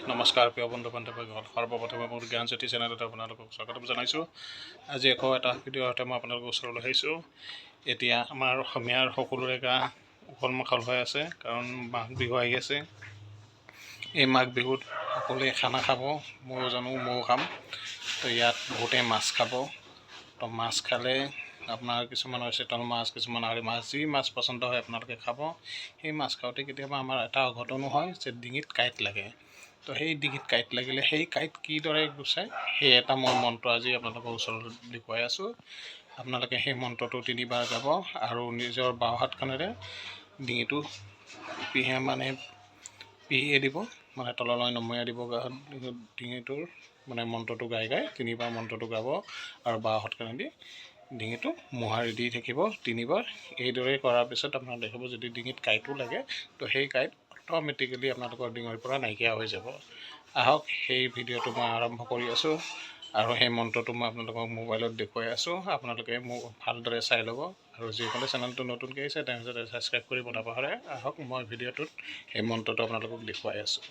নমস্কাৰ প্ৰিয় বন্ধু বান্ধৱীসকল, সৰ্বপ্ৰথমে মোৰ জ্ঞানজ্যোতি চেনেলত আপোনালোকক স্বাগতম জনাইছোঁ। আজি আকৌ এটা ভিডিঅ'ৰ সৈতে মই আপোনালোকৰ ওচৰলৈ আহিছোঁ। এতিয়া আমাৰ অসমীয়াৰ সকলোৰে গা উখল মাখল হৈ আছে, কাৰণ মাঘ বিহু আহি আছে। এই মাঘ বিহুত সকলোৱে খানা খাব, ময়ো জানো ময়ো খাম। তো ইয়াত বহুতেই মাছ খাব। তো মাছ খালে আপোনাৰ কিছুমানৰ চিতল মাছ, কিছুমান আৰি মাছ, যি মাছ পচন্দ হয় আপোনালোকে খাব। সেই মাছ খাওঁতে কেতিয়াবা আমাৰ এটা অঘটনো হয় যে ডিঙিত কাঁইট লাগে। তো সেই ডিঙিত কাঁইট লাগিলে সেই কাঁইট কিদৰে গুচায়, সেই এটা মই মন্ত্ৰ আজি আপোনালোকৰ ওচৰত দেখুৱাই আছোঁ। আপোনালোকে সেই মন্ত্ৰটো 3বাৰ গাব আৰু নিজৰ বাওঁ হাতখনেৰে ডিঙিটো পিহিয়ে দিব, মানে তললৈ নমাই দিব ডিঙিটোৰ, মানে মন্ত্ৰটো গাই 3বাৰ মন্ত্ৰটো গাব আৰু বাওঁ হাতখনেদি ডিঙিটো মোহাৰি দি থাকিব 3বাৰ। এইদৰে কৰাৰ পিছত আপোনাৰ দেখিব যদি ডিঙিত কাঁইটো লাগে, তো সেই কাঁইট অট'মেটিকেলি আপোনালোকৰ ডিঙিৰ পৰা নাইকিয়া হৈ যাব। আহক সেই ভিডিঅ'টো মই আৰম্ভ কৰি আছোঁ, আৰু সেই মন্ত্ৰটো মই আপোনালোকক মোবাইলত দেখুৱাই আছোঁ। আপোনালোকে মোক ভালদৰে চাই ল'ব, আৰু যিসকলে চেনেলটো নতুনকৈ আহিছে তেওঁলোকে ছাবস্ক্ৰাইব কৰিব নাপাহৰে। আহক মই ভিডিঅ'টোত সেই মন্ত্ৰটো আপোনালোকক দেখুৱাই আছোঁ।